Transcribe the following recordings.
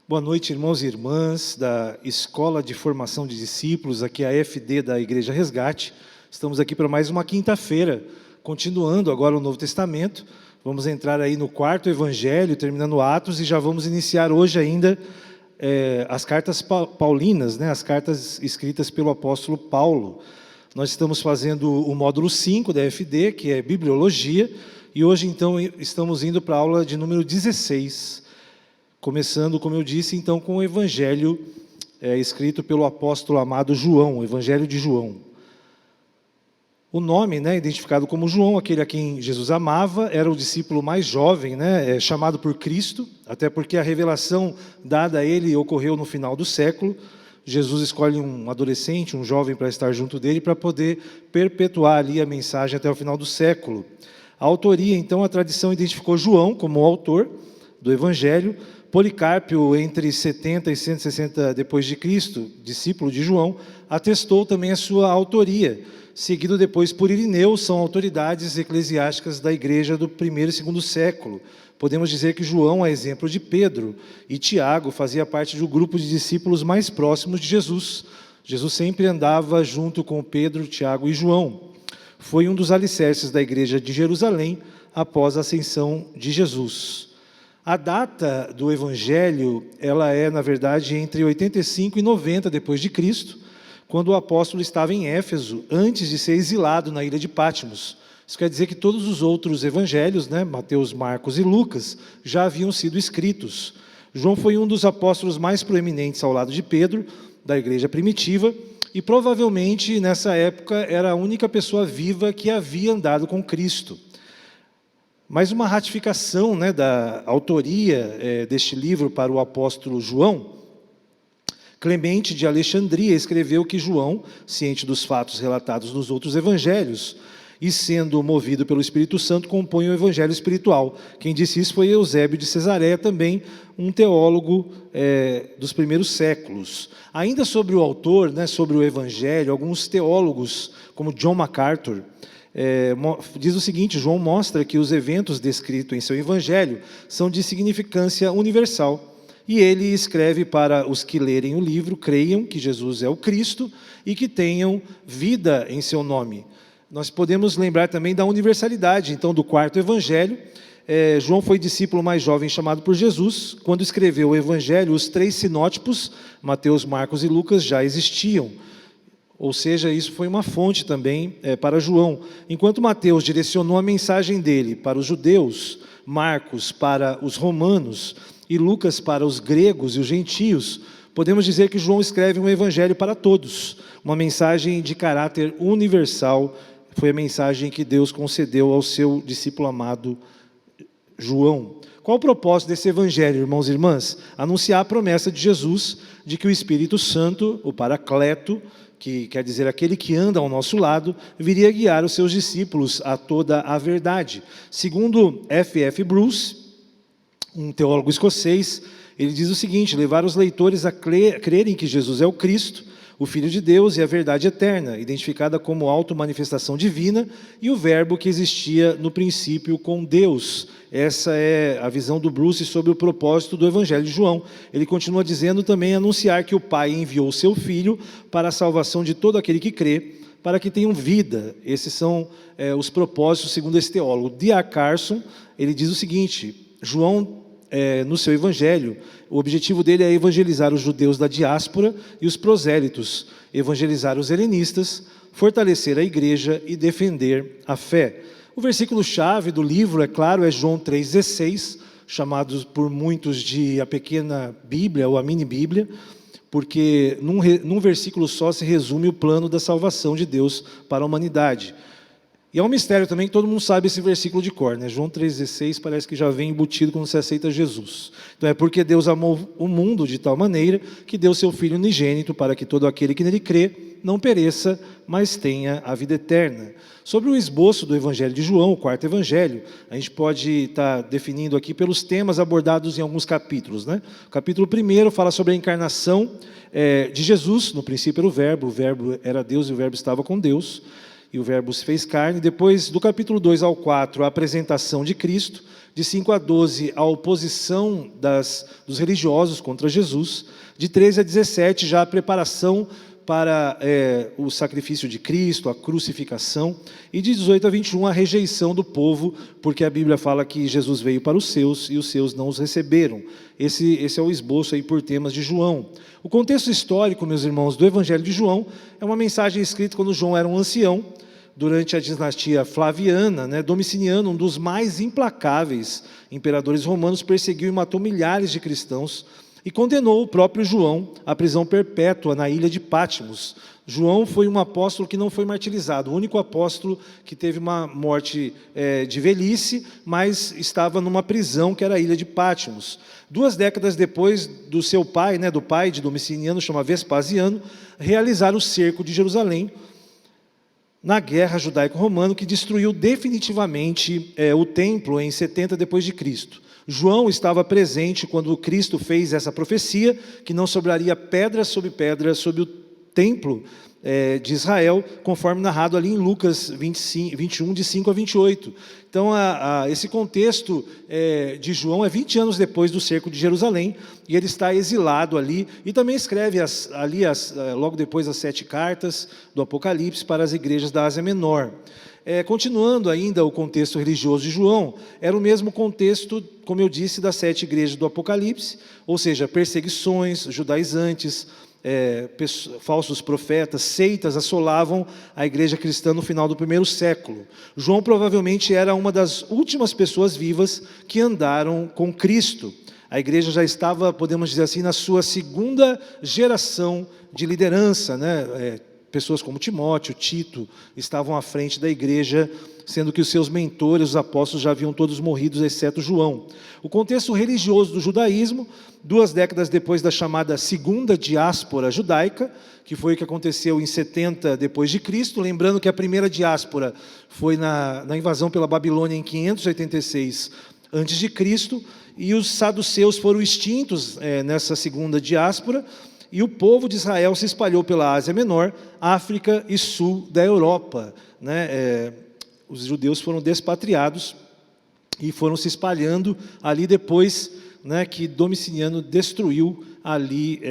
Boa noite, irmãos e irmãs da Escola de Formação de Discípulos, aqui é a FD da Igreja Resgate. Estamos aqui para mais uma quinta-feira, continuando agora o Novo Testamento. Vamos entrar aí no quarto Evangelho, terminando Atos, e já vamos iniciar hoje ainda as cartas paulinas, né? As cartas escritas pelo apóstolo Paulo. Nós estamos fazendo o módulo 5 da FD, que é Bibliologia, e hoje então estamos indo para a aula de número 16, começando, como eu disse, então, com o Evangelho escrito pelo apóstolo amado João, o Evangelho de João. O nome, identificado como João, aquele a quem Jesus amava, era o discípulo mais jovem, chamado por Cristo, até porque a revelação dada a ele ocorreu no final do século. Jesus escolhe um adolescente, um jovem, para estar junto dele, para poder perpetuar ali a mensagem até o final do século. A autoria, então, a tradição identificou João como o autor do Evangelho. Policarpo, entre 70 e 160 depois de Cristo, discípulo de João, atestou também a sua autoria, seguido depois por Irineu, são autoridades eclesiásticas da igreja do primeiro e segundo século. Podemos dizer que João é exemplo de Pedro, e Tiago fazia parte do grupo de discípulos mais próximos de Jesus. Jesus sempre andava junto com Pedro, Tiago e João. Foi um dos alicerces da igreja de Jerusalém após a ascensão de Jesus. A data do Evangelho, ela é, na verdade, entre 85 e 90 depois de Cristo, quando o apóstolo estava em Éfeso, antes de ser exilado na ilha de Patmos. Isso quer dizer que todos os outros evangelhos, Mateus, Marcos e Lucas, já haviam sido escritos. João foi um dos apóstolos mais proeminentes ao lado de Pedro, da igreja primitiva, e provavelmente, nessa época, era a única pessoa viva que havia andado com Cristo. Mas uma ratificação da autoria deste livro para o apóstolo João, Clemente de Alexandria escreveu que João, ciente dos fatos relatados nos outros evangelhos, e sendo movido pelo Espírito Santo, compõe o evangelho espiritual. Quem disse isso foi Eusébio de Cesareia, também um teólogo dos primeiros séculos. Ainda sobre o autor, sobre o evangelho, alguns teólogos, como John MacArthur, diz o seguinte: João mostra que os eventos descritos em seu evangelho são de significância universal, e ele escreve para os que lerem o livro, creiam que Jesus é o Cristo e que tenham vida em seu nome. Nós podemos lembrar também da universalidade, então, do quarto evangelho. João foi discípulo mais jovem chamado por Jesus. Quando escreveu o evangelho, os 3 sinótipos, Mateus, Marcos e Lucas, já existiam. Ou seja, isso foi uma fonte também para João. Enquanto Mateus direcionou a mensagem dele para os judeus, Marcos para os romanos e Lucas para os gregos e os gentios, podemos dizer que João escreve um evangelho para todos, uma mensagem de caráter universal. Foi a mensagem que Deus concedeu ao seu discípulo amado João. Qual o propósito desse evangelho, irmãos e irmãs? Anunciar a promessa de Jesus de que o Espírito Santo, o Paracleto, que quer dizer aquele que anda ao nosso lado, viria guiar os seus discípulos a toda a verdade. Segundo F.F. Bruce, um teólogo escocês, ele diz o seguinte: levar os leitores a crerem que Jesus é o Cristo, o Filho de Deus e a verdade eterna, identificada como auto-manifestação divina, e o verbo que existia no princípio com Deus. Essa é a visão do Bruce sobre o propósito do Evangelho de João. Ele continua dizendo também: anunciar que o Pai enviou o seu Filho para a salvação de todo aquele que crê, para que tenham vida. Esses são os propósitos segundo esse teólogo. D.A. Carson, ele diz o seguinte: João, no seu evangelho, o objetivo dele é evangelizar os judeus da diáspora e os prosélitos, evangelizar os helenistas, fortalecer a igreja e defender a fé. O versículo-chave do livro, é claro, é João 3,16, chamado por muitos de a pequena Bíblia ou a mini-Bíblia, porque num versículo só se resume o plano da salvação de Deus para a humanidade. E é um mistério também que todo mundo sabe esse versículo de cor, João 3,16 parece que já vem embutido quando você aceita Jesus. Então é porque Deus amou o mundo de tal maneira que deu seu Filho unigênito para que todo aquele que nele crê não pereça, mas tenha a vida eterna. Sobre o esboço do Evangelho de João, o quarto Evangelho, a gente pode estar definindo aqui pelos temas abordados em alguns capítulos. O capítulo 1 fala sobre a encarnação de Jesus. No princípio era o Verbo era Deus e o Verbo estava com Deus. e o Verbo se fez carne. Depois, do capítulo 2 ao 4, a apresentação de Cristo. De 5 a 12, a oposição dos religiosos contra Jesus. De 13 a 17, já a preparação para o sacrifício de Cristo, a crucificação. E de 18 a 21, a rejeição do povo, porque a Bíblia fala que Jesus veio para os seus e os seus não os receberam. Esse é o esboço aí por temas de João. O contexto histórico, meus irmãos, do Evangelho de João é uma mensagem escrita quando João era um ancião, durante a dinastia Flaviana, né? Domiciano, um dos mais implacáveis imperadores romanos, perseguiu e matou milhares de cristãos e condenou o próprio João à prisão perpétua na ilha de Patmos. João foi um apóstolo que não foi martirizado, o único apóstolo que teve uma morte de velhice, mas estava numa prisão que era a ilha de Patmos. 2 décadas depois do seu pai, né, do pai de Domiciano, chama Vespasiano, realizar o cerco de Jerusalém, na guerra judaico-romana, que destruiu definitivamente o templo em 70 depois de Cristo. João estava presente quando Cristo fez essa profecia, que não sobraria pedra sobre o templo de Israel, conforme narrado ali em Lucas 21, de 5 a 28. Então, esse contexto de João é 20 anos depois do cerco de Jerusalém, e ele está exilado ali, e também escreve logo depois as 7 cartas do Apocalipse para as igrejas da Ásia Menor. Continuando ainda o contexto religioso de João, era o mesmo contexto, como eu disse, das 7 igrejas do Apocalipse, ou seja, perseguições judaizantes, falsos profetas, seitas assolavam a igreja cristã no final do 1º século. João provavelmente era uma das últimas pessoas vivas que andaram com Cristo. A igreja já estava, podemos dizer assim, na sua 2ª geração de liderança, né? Pessoas como Timóteo, Tito, estavam à frente da igreja, sendo que os seus mentores, os apóstolos, já haviam todos morrido, exceto João. O contexto religioso do judaísmo, 2 décadas depois da chamada segunda diáspora judaica, que foi o que aconteceu em 70 depois de Cristo, lembrando que a primeira diáspora foi na invasão pela Babilônia em 586 antes de Cristo, e os saduceus foram extintos nessa segunda diáspora, e o povo de Israel se espalhou pela Ásia Menor, África e sul da Europa, né? Os judeus foram despatriados e foram se espalhando ali depois, né, que Domiciano destruiu ali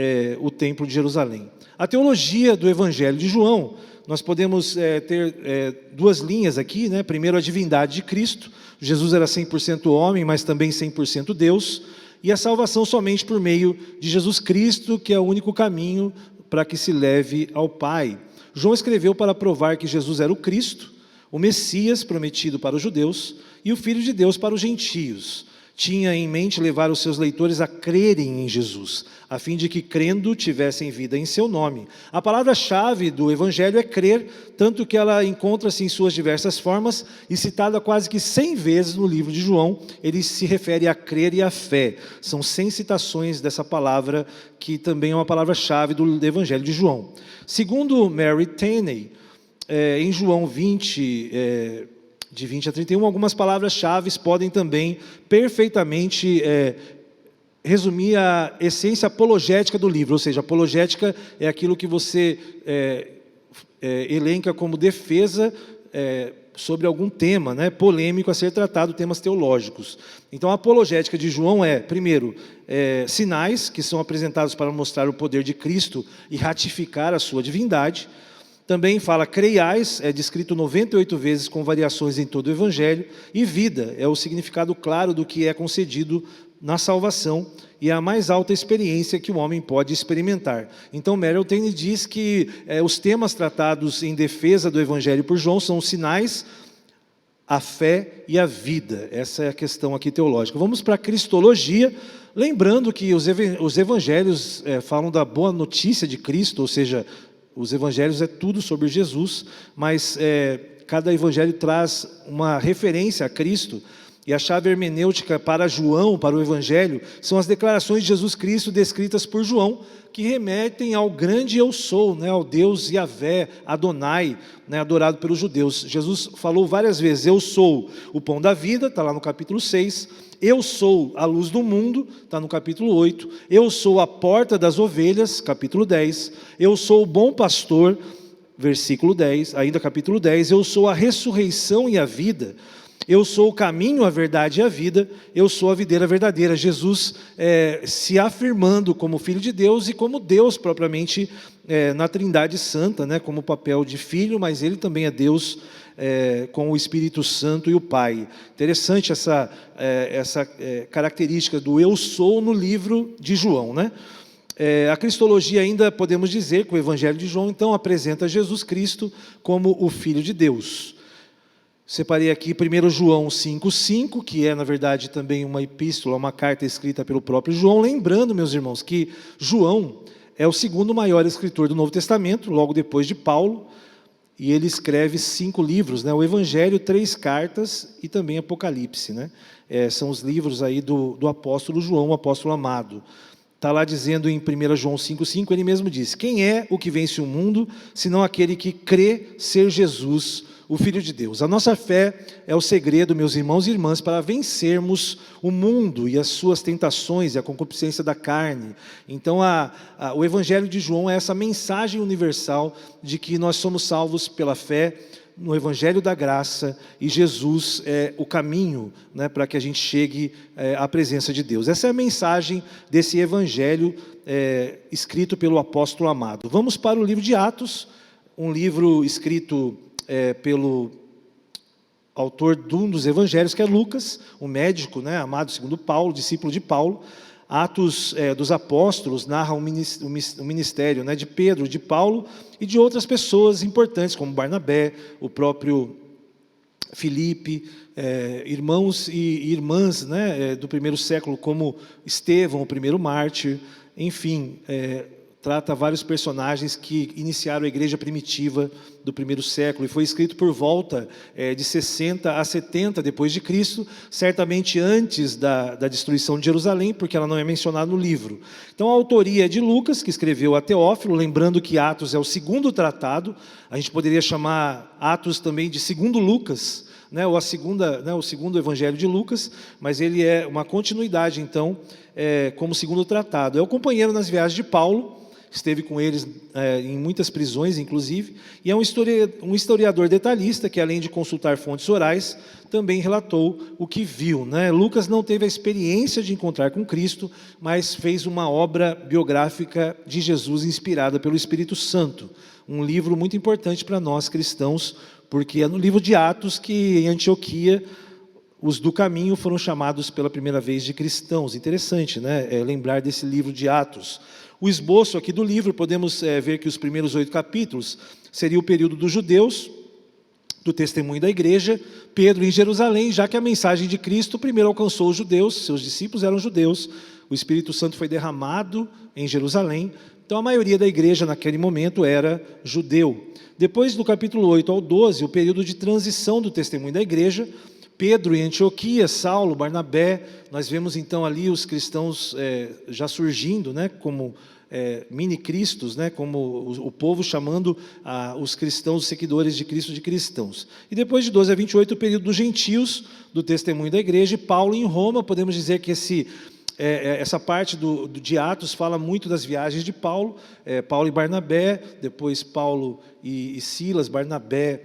o templo de Jerusalém. A teologia do Evangelho de João, nós podemos ter 2 linhas aqui, né? Primeiro, a divindade de Cristo. Jesus era 100% homem, mas também 100% Deus. E a salvação somente por meio de Jesus Cristo, que é o único caminho para que se leve ao Pai. João escreveu para provar que Jesus era o Cristo, o Messias prometido para os judeus e o Filho de Deus para os gentios. Tinha em mente levar os seus leitores a crerem em Jesus, a fim de que, crendo, tivessem vida em seu nome. A palavra-chave do Evangelho é crer, tanto que ela encontra-se em suas diversas formas e citada quase que 100 vezes no livro de João. Ele se refere a crer e a fé. São 100 citações dessa palavra, que também é uma palavra-chave do Evangelho de João. Segundo Mary Tenney, em João 20... de 20 a 31, algumas palavras-chave podem também perfeitamente resumir a essência apologética do livro, ou seja, apologética é aquilo que você elenca como defesa sobre algum tema, né, polêmico a ser tratado, temas teológicos. Então, a apologética de João primeiro, sinais que são apresentados para mostrar o poder de Cristo e ratificar a sua divindade. Também fala creiais, é descrito 98 vezes com variações em todo o Evangelho, e vida é o significado claro do que é concedido na salvação e a mais alta experiência que o homem pode experimentar. Então, Mary Tenney diz que os temas tratados em defesa do Evangelho por João são os sinais, a fé e a vida. Essa é a questão aqui teológica. Vamos para a cristologia, lembrando que os evangelhos falam da boa notícia de Cristo, ou seja, os evangelhos é tudo sobre Jesus, mas cada evangelho traz uma referência a Cristo, e a chave hermenêutica para João, para o evangelho, são as declarações de Jesus Cristo descritas por João, que remetem ao grande eu sou, né, ao Deus Yahvé, Adonai, né, adorado pelos judeus. Jesus falou várias vezes, eu sou o pão da vida, está lá no capítulo 6, eu sou a luz do mundo, está no capítulo 8, eu sou a porta das ovelhas, capítulo 10, eu sou o bom pastor, versículo 10, ainda capítulo 10, eu sou a ressurreição e a vida, eu sou o caminho, a verdade e a vida, eu sou a videira verdadeira. Jesus se afirmando como Filho de Deus e como Deus propriamente na Trindade Santa, né, como papel de Filho, mas Ele também é Deus com o Espírito Santo e o Pai. Interessante essa característica do eu sou no livro de João, né? A cristologia ainda podemos dizer que o Evangelho de João então apresenta Jesus Cristo como o Filho de Deus. Separei aqui 1 João 5,5, que é na verdade também uma epístola, uma carta escrita pelo próprio João, lembrando, meus irmãos, que João é o segundo maior escritor do Novo Testamento, logo depois de Paulo, e ele escreve 5 livros, né? O Evangelho, 3 cartas e também Apocalipse, né? São os livros aí do apóstolo João, o apóstolo amado. Está lá dizendo em 1 João 5,5, ele mesmo diz: quem é o que vence o mundo, senão aquele que crê ser Jesus, o Filho de Deus? A nossa fé é o segredo, meus irmãos e irmãs, para vencermos o mundo e as suas tentações e a concupiscência da carne. Então, o Evangelho de João é essa mensagem universal de que nós somos salvos pela fé no Evangelho da graça, e Jesus é o caminho, né, para que a gente chegue à presença de Deus. Essa é a mensagem desse Evangelho escrito pelo apóstolo amado. Vamos para o livro de Atos, um livro escrito pelo autor de um dos evangelhos, que é Lucas, um médico, né, amado segundo Paulo, discípulo de Paulo. Atos dos Apóstolos narra o ministério, né, de Pedro, de Paulo e de outras pessoas importantes, como Barnabé, o próprio Filipe, irmãos e irmãs, né, do primeiro século, como Estevão, o primeiro mártir. Enfim, trata vários personagens que iniciaram a igreja primitiva do primeiro século, e foi escrito por volta de 60 a 70 depois de Cristo, certamente antes da destruição de Jerusalém, porque ela não é mencionada no livro. Então a autoria é de Lucas, que escreveu a Teófilo, lembrando que Atos é o segundo tratado, a gente poderia chamar Atos também de segundo Lucas, né, ou o segundo evangelho de Lucas, mas ele é uma continuidade então, como segundo tratado. É o companheiro nas viagens de Paulo, esteve com eles em muitas prisões, inclusive, e é um historiador detalhista que, além de consultar fontes orais, também relatou o que viu, né? Lucas não teve a experiência de encontrar com Cristo, mas fez uma obra biográfica de Jesus inspirada pelo Espírito Santo, um livro muito importante para nós cristãos, porque é no livro de Atos que, em Antioquia, os do caminho foram chamados pela primeira vez de cristãos. Interessante, né? Lembrar desse livro de Atos. O esboço aqui do livro, podemos ver que os primeiros 8 capítulos seria o período dos judeus, do testemunho da igreja, Pedro em Jerusalém, já que a mensagem de Cristo primeiro alcançou os judeus, seus discípulos eram judeus, o Espírito Santo foi derramado em Jerusalém, então a maioria da igreja naquele momento era judeu. Depois do capítulo 8 ao 12, o período de transição do testemunho da igreja, Pedro em Antioquia, Saulo, Barnabé, nós vemos então ali os cristãos já surgindo, né, como mini-cristos, né, como o povo chamando os cristãos, os seguidores de Cristo, de cristãos. E depois de 12 a 28, o período dos gentios, do testemunho da igreja, e Paulo em Roma. Podemos dizer que essa parte de Atos fala muito das viagens de Paulo, Paulo e Barnabé, depois Paulo e Silas, Barnabé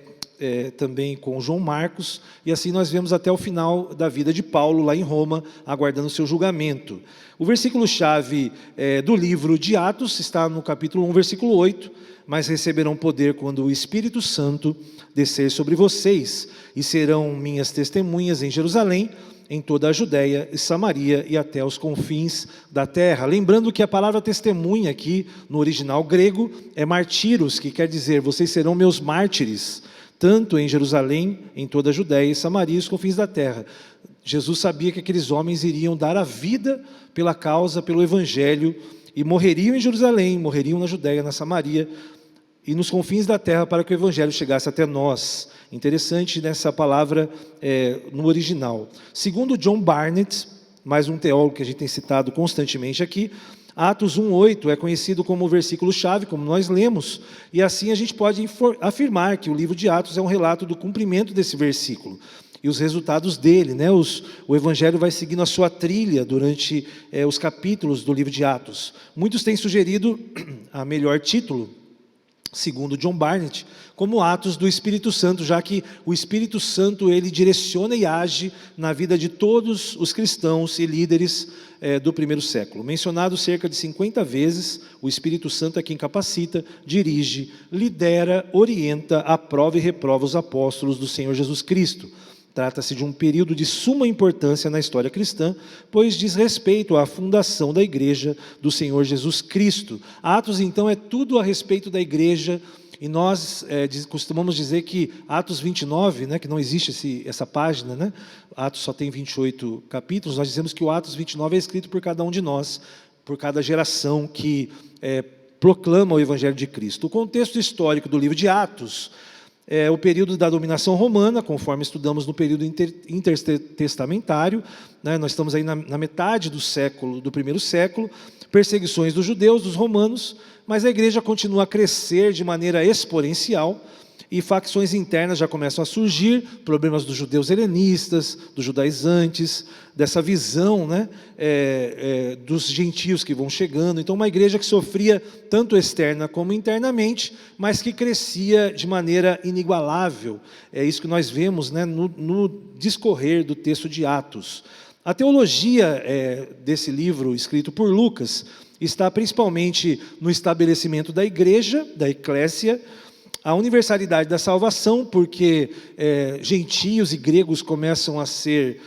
também com João Marcos, e assim nós vemos até o final da vida de Paulo lá em Roma, aguardando o seu julgamento. O versículo-chave do livro de Atos está no capítulo 1, versículo 8, mas receberão poder quando o Espírito Santo descer sobre vocês, e serão minhas testemunhas em Jerusalém, em toda a Judéia e Samaria e até os confins da terra. Lembrando que a palavra testemunha aqui, no original grego, é martíros, que quer dizer, vocês serão meus mártires, tanto em Jerusalém, em toda a Judéia e Samaria e os confins da terra. Jesus sabia que aqueles homens iriam dar a vida pela causa, pelo Evangelho, e morreriam em Jerusalém, morreriam na Judéia, na Samaria e nos confins da terra, para que o Evangelho chegasse até nós. Interessante nessa palavra no original. Segundo John Barnett, mais um teólogo que a gente tem citado constantemente aqui, Atos 1:8 é conhecido como o versículo-chave, como nós lemos, e assim a gente pode afirmar que o livro de Atos é um relato do cumprimento desse versículo e os resultados dele, né? O Evangelho vai seguindo a sua trilha durante os capítulos do livro de Atos. Muitos têm sugerido a melhor título segundo John Barnett, como atos do Espírito Santo, já que o Espírito Santo ele direciona e age na vida de todos os cristãos e líderes do primeiro século. Mencionado cerca de 50 vezes, o Espírito Santo é quem capacita, dirige, lidera, orienta, aprova e reprova os apóstolos do Senhor Jesus Cristo. Trata-se de um período de suma importância na história cristã, pois diz respeito à fundação da igreja do Senhor Jesus Cristo. Atos, então, é tudo a respeito da igreja, e nós costumamos dizer que Atos 29, né, que não existe essa página, né, Atos só tem 28 capítulos, nós dizemos que o Atos 29 é escrito por cada um de nós, por cada geração que proclama o Evangelho de Cristo. O contexto histórico do livro de Atos é o período da dominação romana, conforme estudamos no período intertestamentário, né? Nós estamos aí na metade do primeiro século, perseguições dos judeus, dos romanos, mas a igreja continua a crescer de maneira exponencial, e facções internas já começam a surgir, problemas dos judeus helenistas, dos judaizantes, dessa visão, né, dos gentios que vão chegando. Então, uma igreja que sofria tanto externa como internamente, mas que crescia de maneira inigualável. É isso que nós vemos, né, no discorrer do texto de Atos. A teologia desse livro, escrito por Lucas, está principalmente no estabelecimento da igreja, da eclésia, a universalidade da salvação, porque gentios e gregos começam a ser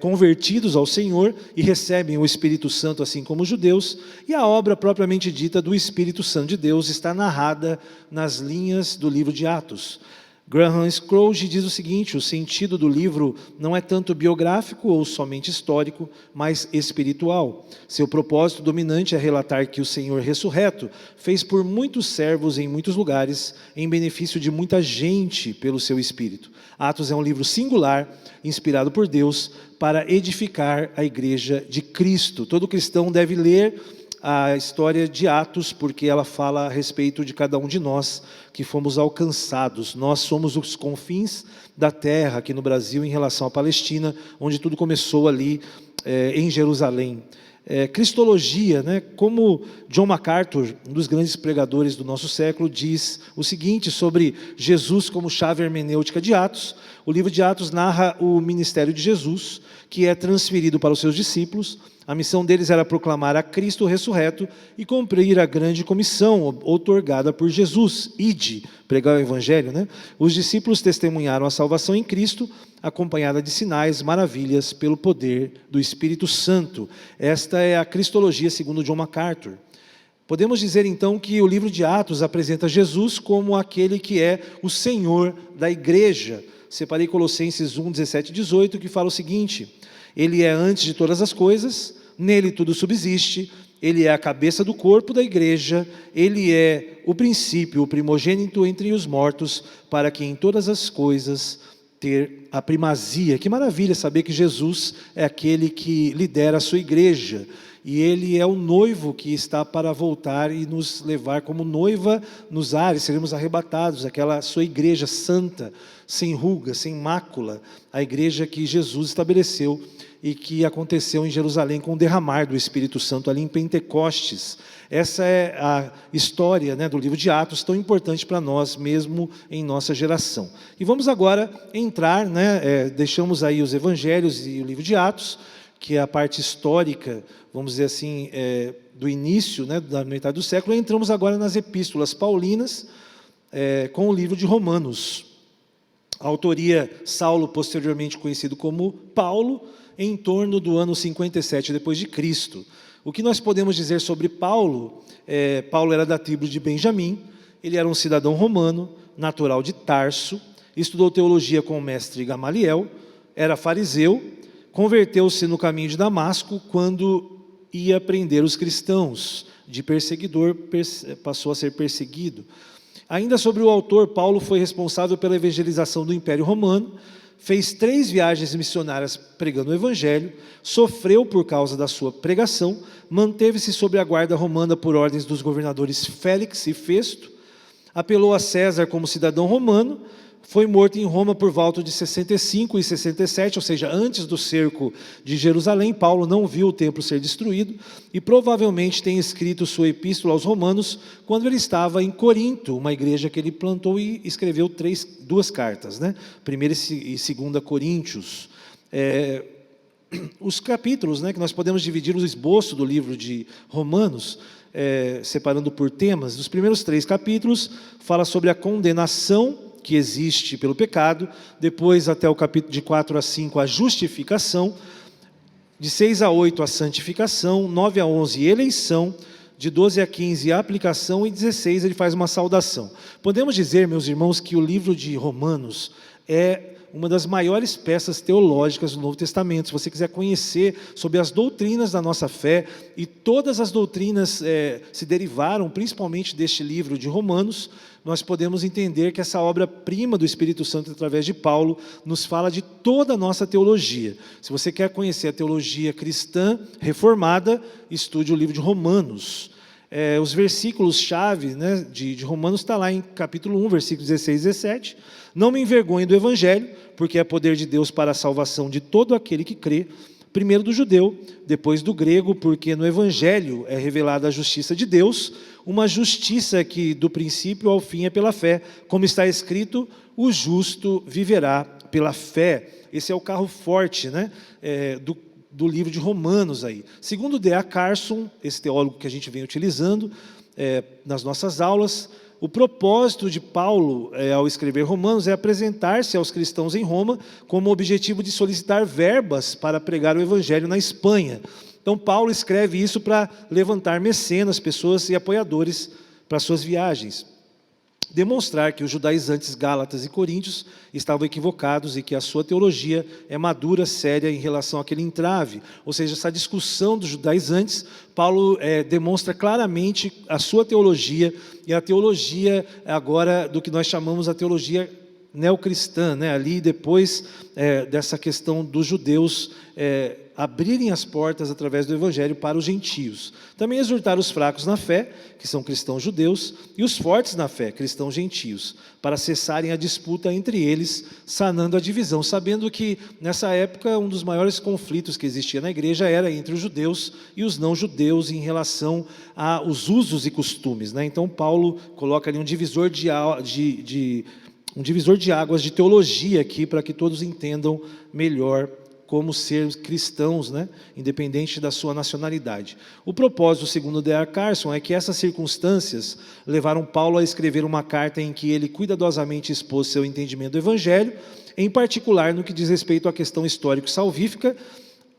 convertidos ao Senhor e recebem o Espírito Santo, assim como os judeus, e a obra propriamente dita do Espírito Santo de Deus está narrada nas linhas do livro de Atos. Graham Scrooge diz o seguinte: o sentido do livro não é tanto biográfico ou somente histórico, mas espiritual. Seu propósito dominante é relatar que o Senhor ressurreto fez por muitos servos em muitos lugares, em benefício de muita gente pelo seu Espírito. Atos é um livro singular, inspirado por Deus, para edificar a igreja de Cristo. Todo cristão deve ler a história de Atos, porque ela fala a respeito de cada um de nós que fomos alcançados. Nós somos os confins da terra aqui no Brasil em relação à Palestina, onde tudo começou ali em Jerusalém. Cristologia, né? Como John MacArthur, um dos grandes pregadores do nosso século, diz o seguinte sobre Jesus como chave hermenêutica de Atos. O livro de Atos narra o ministério de Jesus, que é transferido para os seus discípulos. A missão deles era proclamar a Cristo ressurreto e cumprir a grande comissão outorgada por Jesus, ide, pregar o Evangelho, né? Os discípulos testemunharam a salvação em Cristo, acompanhada de sinais, maravilhas, pelo poder do Espírito Santo. Esta é a cristologia segundo John MacArthur. Podemos dizer então que o livro de Atos apresenta Jesus como aquele que é o Senhor da igreja. Separei Colossenses 1, 17 e 18, que fala o seguinte: Ele é antes de todas as coisas, nele tudo subsiste, ele é a cabeça do corpo da igreja, ele é o princípio, o primogênito entre os mortos, para que em todas as coisas ter a primazia. Que maravilha saber que Jesus é aquele que lidera a sua igreja, e ele é o noivo que está para voltar e nos levar como noiva nos ares, seremos arrebatados, aquela sua igreja santa, sem ruga, sem mácula, a igreja que Jesus estabeleceu e que aconteceu em Jerusalém com o derramar do Espírito Santo ali em Pentecostes. Essa é a história, né, do livro de Atos, tão importante para nós mesmo em nossa geração. E vamos agora entrar, né, deixamos aí os evangelhos e o livro de Atos, que é a parte histórica, vamos dizer assim, do início, né, da metade do século, e entramos agora nas epístolas paulinas, com o livro de Romanos. A autoria Saulo, posteriormente conhecido como Paulo, em torno do ano 57 depois de Cristo. O que nós podemos dizer sobre Paulo? Paulo era da tribo de Benjamim, ele era um cidadão romano, natural de Tarso, estudou teologia com o mestre Gamaliel, era fariseu, converteu-se no caminho de Damasco quando ia prender os cristãos. De perseguidor, passou a ser perseguido. Ainda sobre o autor, Paulo foi responsável pela evangelização do Império Romano, fez 3 viagens missionárias pregando o Evangelho, sofreu por causa da sua pregação, manteve-se sob a guarda romana por ordens dos governadores Félix e Festo, apelou a César como cidadão romano, Foi morto em Roma por volta de 65 e 67, ou seja, antes do cerco de Jerusalém. Paulo não viu o templo ser destruído e provavelmente tem escrito sua epístola aos Romanos quando ele estava em Corinto, uma igreja que ele plantou, e escreveu duas cartas, né? 1ª e 2ª Coríntios. Os capítulos, né, que nós podemos dividir o esboço do livro de Romanos, separando por temas. Os primeiros 3 capítulos fala sobre a condenação que existe pelo pecado, depois até o capítulo de 4 a 5 a justificação, de 6 a 8 a santificação, 9 a 11 eleição, de 12 a 15 a aplicação, e 16 ele faz uma saudação. Podemos dizer, meus irmãos, que o livro de Romanos é uma das maiores peças teológicas do Novo Testamento. Se você quiser conhecer sobre as doutrinas da nossa fé, e todas as doutrinas se derivaram principalmente deste livro de Romanos, nós podemos entender que essa obra-prima do Espírito Santo, através de Paulo, nos fala de toda a nossa teologia. Se você quer conhecer a teologia cristã reformada, estude o livro de Romanos. Os versículos-chave, né, de Romanos está lá em capítulo 1, versículos 16 e 17. Não me envergonhe do Evangelho, porque é poder de Deus para a salvação de todo aquele que crê, primeiro do judeu, depois do grego, porque no Evangelho é revelada a justiça de Deus, uma justiça que do princípio ao fim é pela fé, como está escrito, o justo viverá pela fé. Esse é o carro forte, né, do livro de Romanos aí. Segundo D.A. Carson, esse teólogo que a gente vem utilizando nas nossas aulas, o propósito de Paulo, ao escrever Romanos, é apresentar-se aos cristãos em Roma como objetivo de solicitar verbas para pregar o Evangelho na Espanha. Então, Paulo escreve isso para levantar mecenas, pessoas e apoiadores para suas viagens. Demonstrar que os judaizantes gálatas e coríntios estavam equivocados e que a sua teologia é madura, séria em relação àquele entrave. Ou seja, essa discussão dos judaizantes, Paulo demonstra claramente a sua teologia, e a teologia agora do que nós chamamos a teologia neocristã, né? Ali depois dessa questão dos judeus abrirem as portas através do Evangelho para os gentios. Também exortar os fracos na fé, que são cristãos judeus, e os fortes na fé, cristãos gentios, para cessarem a disputa entre eles, sanando a divisão, sabendo que nessa época um dos maiores conflitos que existia na igreja era entre os judeus e os não-judeus em relação aos usos e costumes, né? Então Paulo coloca ali um divisor de águas de teologia aqui, para que todos entendam melhor como ser cristãos, né, independente da sua nacionalidade. O propósito, segundo D.A. Carson, é que essas circunstâncias levaram Paulo a escrever uma carta em que ele cuidadosamente expôs seu entendimento do Evangelho, em particular no que diz respeito à questão histórico-salvífica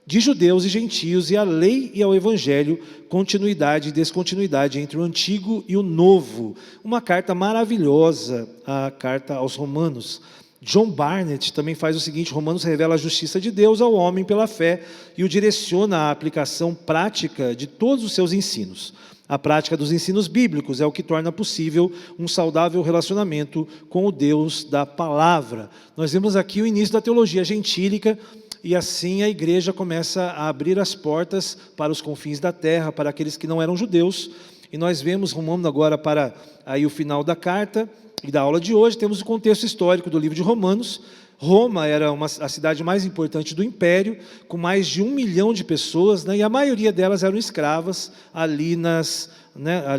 de judeus e gentios, e à lei e ao Evangelho, continuidade e descontinuidade entre o Antigo e o Novo. Uma carta maravilhosa, a carta aos Romanos. John Barnett também faz o seguinte: Romanos revela a justiça de Deus ao homem pela fé e o direciona à aplicação prática de todos os seus ensinos. A prática dos ensinos bíblicos é o que torna possível um saudável relacionamento com o Deus da palavra. Nós vemos aqui o início da teologia gentílica, e assim a igreja começa a abrir as portas para os confins da terra, para aqueles que não eram judeus. E nós vemos, rumando agora para aí o final da carta e da aula de hoje, temos o contexto histórico do livro de Romanos. Roma era a cidade mais importante do império, com mais de 1 milhão de pessoas, né, e a maioria delas eram escravas ali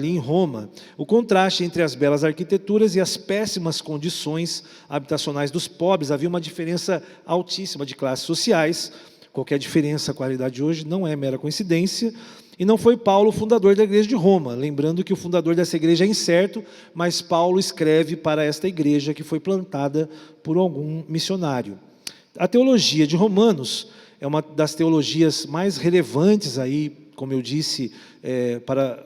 em Roma. O contraste entre as belas arquiteturas e as péssimas condições habitacionais dos pobres, havia uma diferença altíssima de classes sociais. Qualquer diferença com a realidade de hoje não é mera coincidência. E não foi Paulo o fundador da igreja de Roma, lembrando que o fundador dessa igreja é incerto, mas Paulo escreve para esta igreja que foi plantada por algum missionário. A teologia de Romanos é uma das teologias mais relevantes aí, como eu disse,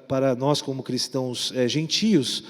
para nós como cristãos gentios,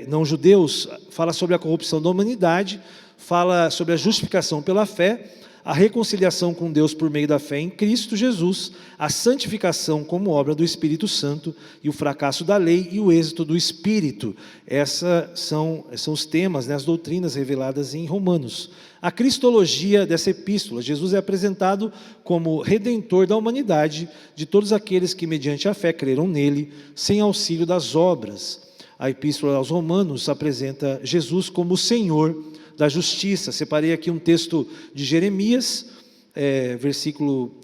não judeus. Fala sobre a corrupção da humanidade, fala sobre a justificação pela fé, a reconciliação com Deus por meio da fé em Cristo Jesus, a santificação como obra do Espírito Santo e o fracasso da lei e o êxito do Espírito. Esses são os temas, né, as doutrinas reveladas em Romanos. A cristologia dessa epístola: Jesus é apresentado como redentor da humanidade, de todos aqueles que mediante a fé creram nele, sem auxílio das obras. A epístola aos Romanos apresenta Jesus como o Senhor da justiça. Separei aqui um texto de Jeremias,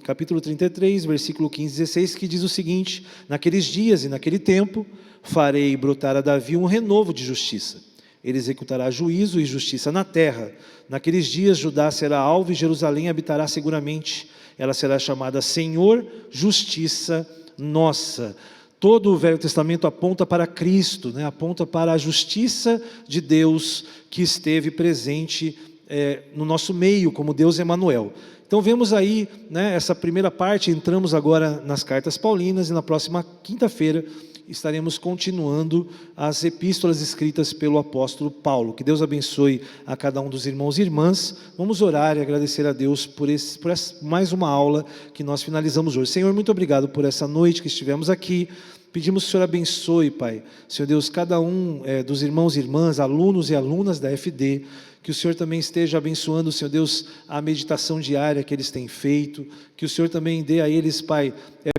capítulo 33, versículo 15 e 16, que diz o seguinte: naqueles dias e naquele tempo farei brotar a Davi um renovo de justiça. Ele executará juízo e justiça na terra. Naqueles dias Judá será alvo e Jerusalém habitará seguramente. Ela será chamada Senhor, Justiça Nossa. Todo o Velho Testamento aponta para Cristo, né? Aponta para a justiça de Deus que esteve presente no nosso meio, como Deus Emanuel. Então vemos aí, né, essa primeira parte. Entramos agora nas cartas paulinas e na próxima quinta-feira estaremos continuando as epístolas escritas pelo apóstolo Paulo. Que Deus abençoe a cada um dos irmãos e irmãs. Vamos orar e agradecer a Deus por mais uma aula que nós finalizamos hoje. Senhor, muito obrigado por essa noite que estivemos aqui. Pedimos que o Senhor abençoe, Pai, Senhor Deus, cada um dos irmãos e irmãs, alunos e alunas da FD, que o Senhor também esteja abençoando, Senhor Deus, a meditação diária que eles têm feito, que o Senhor também dê a eles, Pai,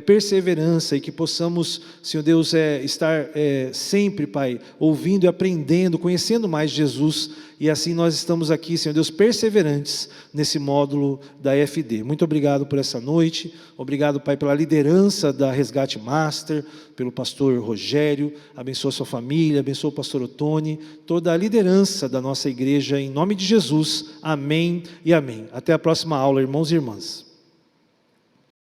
perseverança, e que possamos, Senhor Deus, estar sempre, Pai, ouvindo e aprendendo, conhecendo mais Jesus, e assim nós estamos aqui, Senhor Deus, perseverantes nesse módulo da FD. Muito obrigado por essa noite, obrigado, Pai, pela liderança da Resgate Master, pelo pastor Rogério, abençoa a sua família, abençoa o pastor Otoni, toda a liderança da nossa igreja, em nome de Jesus, amém e amém. Até a próxima aula, irmãos e irmãs.